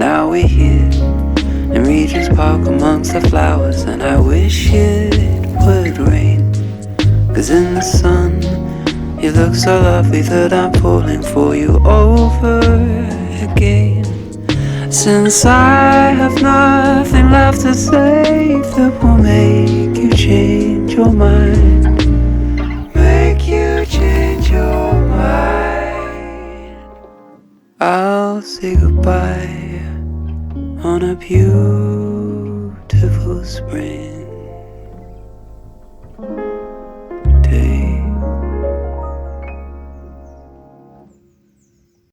now we're here in Regent's Park amongst the flowers. And I wish it would rain, 'cause in the sun you look so lovely that I'm falling for you over again. Since I have nothing left to say that will make you change your mind, make you change your mind, I'll say goodbye on a beautiful spring.